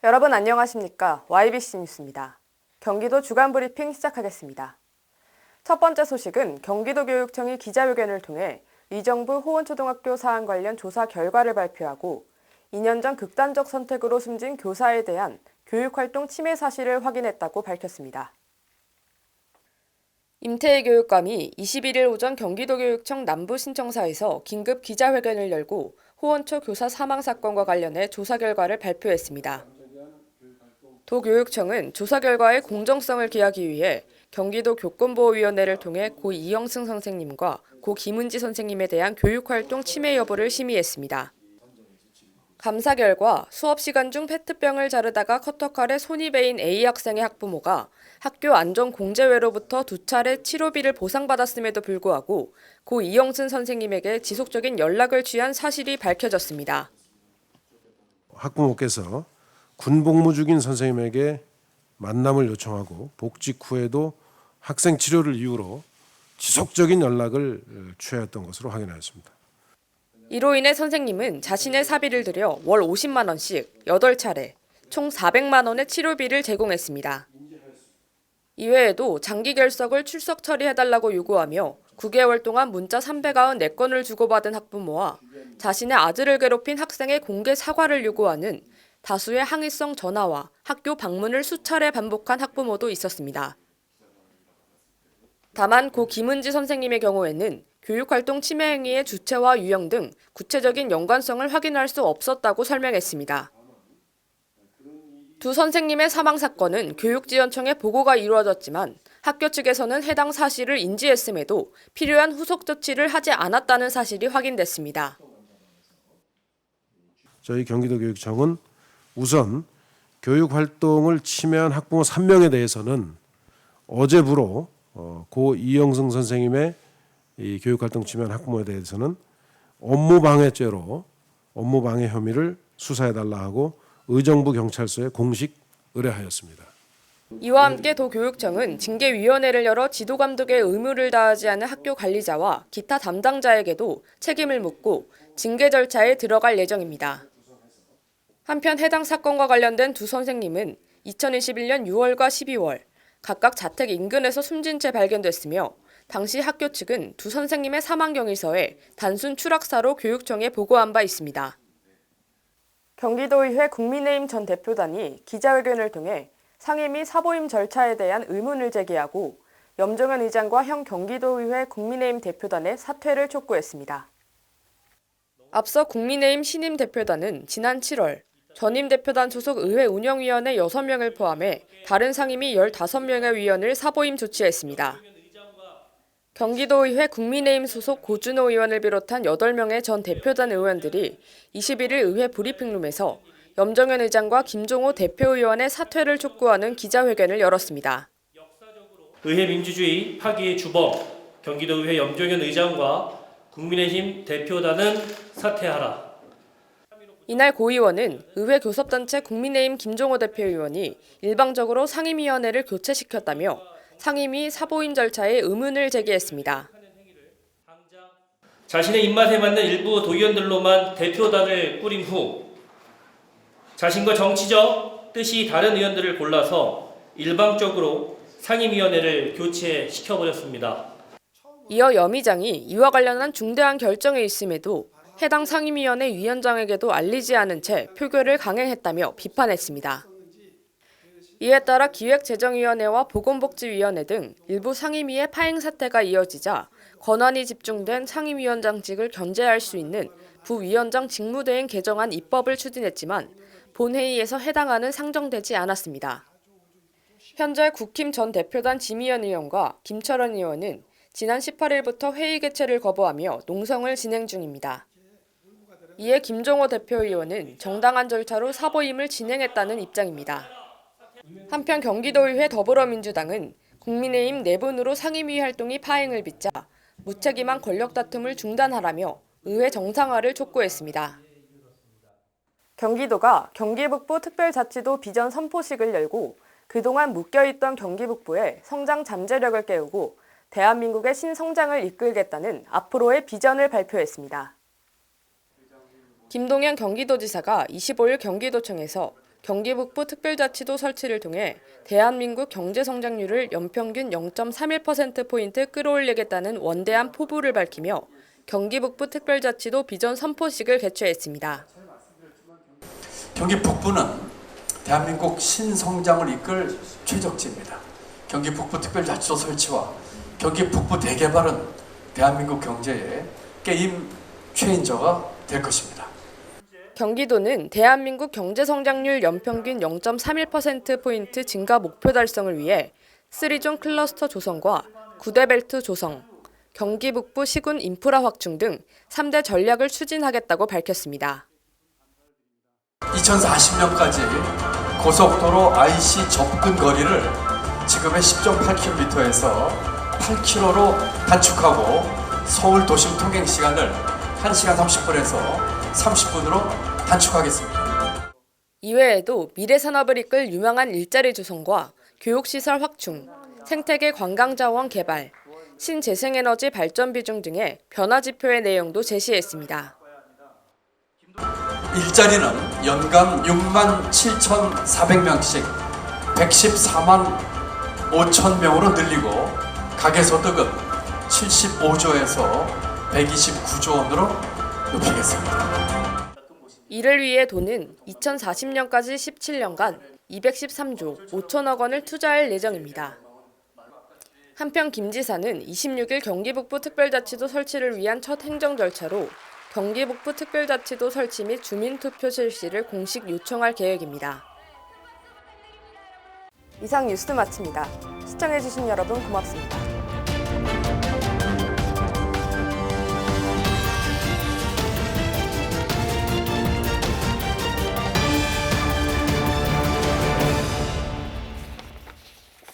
여러분 안녕하십니까? YBC 뉴스입니다. 경기도 주간 브리핑 시작하겠습니다. 첫 번째 소식은 경기도교육청이 기자회견을 통해 의정부 호원초등학교 사안 관련 조사 결과를 발표하고 2년 전 극단적 선택으로 숨진 교사에 대한 교육활동 침해 사실을 확인했다고 밝혔습니다. 임태희 교육감이 21일 오전 경기도교육청 남부신청사에서 긴급 기자회견을 열고 호원초 교사 사망 사건과 관련해 조사 결과를 발표했습니다. 도교육청은 조사 결과의 공정성을 기하기 위해 경기도 교권보호위원회를 통해 고 이영승 선생님과 고 김은지 선생님에 대한 교육활동 침해 여부를 심의했습니다. 감사 결과 수업 시간 중 페트병을 자르다가 커터칼에 손이 베인 A 학생의 학부모가 학교 안전공제회로부터 2차례 치료비를 보상받았음에도 불구하고 고 이영승 선생님에게 지속적인 연락을 취한 사실이 밝혀졌습니다. 학부모께서 군복무 중인 선생님에게 만남을 요청하고 복직 후에도 학생 치료를 이유로 지속적인 연락을 취하였던 것으로 확인하였습니다. 이로 인해 선생님은 자신의 사비를 들여 월 50만 원씩 8차례, 총 400만 원의 치료비를 제공했습니다. 이외에도 장기 결석을 출석 처리해달라고 요구하며 9개월 동안 문자 394건을 주고받은 학부모와 자신의 아들을 괴롭힌 학생의 공개 사과를 요구하는 다수의 항의성 전화와 학교 방문을 수차례 반복한 학부모도 있었습니다. 다만 고 김은지 선생님의 경우에는 교육활동 침해 행위의 주체와 유형 등 구체적인 연관성을 확인할 수 없었다고 설명했습니다. 두 선생님의 사망 사건은 교육지원청에 보고가 이루어졌지만 학교 측에서는 해당 사실을 인지했음에도 필요한 후속 조치를 하지 않았다는 사실이 확인됐습니다. 저희 경기도교육청은 우선 교육활동을 침해한 학부모 3명에 대해서는 어제부로 고 이영승 선생님의 이 교육활동 침해한 학부모에 대해서는 업무방해죄로 업무방해 혐의를 수사해달라 하고 의정부 경찰서에 공식 의뢰하였습니다. 이와 함께 도교육청은 징계위원회를 열어 지도감독의 의무를 다하지 않은 학교 관리자와 기타 담당자에게도 책임을 묻고 징계 절차에 들어갈 예정입니다. 한편 해당 사건과 관련된 두 선생님은 2021년 6월과 12월 각각 자택 인근에서 숨진 채 발견됐으며 당시 학교 측은 두 선생님의 사망 경위서에 단순 추락사로 교육청에 보고한 바 있습니다. 경기도의회 국민의힘 전 대표단이 기자회견을 통해 상임위 사보임 절차에 대한 의문을 제기하고 염정현 의장과 형 경기도의회 국민의힘 대표단의 사퇴를 촉구했습니다. 앞서 국민의힘 신임 대표단은 지난 7월 전임 대표단 소속 의회 운영위원회 6명을 포함해 다른 상임위 15명의 위원을 사보임 조치했습니다. 경기도의회 국민의힘 소속 고준호 의원을 비롯한 8명의 전 대표단 의원들이 21일 의회 브리핑룸에서 염정현 의장과 김종호 대표의원의 사퇴를 촉구하는 기자회견을 열었습니다. 의회 민주주의 파기의 주범 경기도의회 염정현 의장과 국민의힘 대표단은 사퇴하라. 이날 고 의원은 의회 교섭단체 국민의힘 김종호 대표의원이 일방적으로 상임위원회를 교체시켰다며 상임위 사보임 절차에 의문을 제기했습니다. 자신의 입맛에 맞는 일부 도의원들로만 대표단을 꾸린 후 자신과 정치적 뜻이 다른 의원들을 골라서 일방적으로 상임위원회를 교체시켜버렸습니다. 이어 염 의장이 이와 관련한 중대한 결정에 있음에도 해당 상임위원회 위원장에게도 알리지 않은 채 표결을 강행했다며 비판했습니다. 이에 따라 기획재정위원회와 보건복지위원회 등 일부 상임위의 파행 사태가 이어지자 권한이 집중된 상임위원장직을 견제할 수 있는 부위원장 직무대행 개정안 입법을 추진했지만 본회의에서 해당안은 상정되지 않았습니다. 현재 국힘 전 대표단 지미연 의원과 김철원 의원은 지난 18일부터 회의 개최를 거부하며 농성을 진행 중입니다. 이에 김종호 대표의원은 정당한 절차로 사보임을 진행했다는 입장입니다. 한편 경기도의회 더불어민주당은 국민의힘 내분으로 상임위 활동이 파행을 빚자 무책임한 권력 다툼을 중단하라며 의회 정상화를 촉구했습니다. 경기도가 경기북부 특별자치도 비전 선포식을 열고 그동안 묶여있던 경기북부의 성장 잠재력을 깨우고 대한민국의 신성장을 이끌겠다는 앞으로의 비전을 발표했습니다. 김동연 경기도지사가 25일 경기도청에서 경기 북부 특별자치도 설치를 통해 대한민국 경제 성장률을 연평균 0.31%포인트 끌어올리겠다는 원대한 포부를 밝히며 경기 북부 특별자치도 비전 선포식을 개최했습니다. 경기 북부는 대한민국 신성장을 이끌 최적지입니다. 경기 북부 특별자치도 설치와 경기 북부 대개발은 대한민국 경제의 게임 체인저가 될 것입니다. 경기도는 대한민국 경제 성장률 연평균 0.31%포인트 증가 목표 달성을 위해 3존 클러스터 조성과 9대 벨트 조성, 경기 북부 시군 인프라 확충 등 3대 전략을 추진하겠다고 밝혔습니다. 2040년까지 고속도로 IC 접근 거리를 지금의 10.8km에서 8km로 단축하고 서울 도심 통행 시간을 1시간 30분에서 30분으로 단축하겠습니다. 이외에도 미래 산업을 이끌 유망한 일자리 조성과 교육시설 확충, 생태계 관광자원 개발, 신재생에너지 발전 비중 등의 변화 지표의 내용도 제시했습니다. 일자리는 연간 6만 7,400명씩 114만 5천 명으로 늘리고 가계소득은 75조에서 129조 원으로 높이겠습니다. 이를 위해 도는 2040년까지 17년간 213조 5천억 원을 투자할 예정입니다. 한편 김 지사는 26일 경기 북부 특별자치도 설치를 위한 첫 행정 절차로 경기 북부 특별자치도 설치 및 주민투표 실시를 공식 요청할 계획입니다. 이상 뉴스 마칩니다. 시청해주신 여러분 고맙습니다.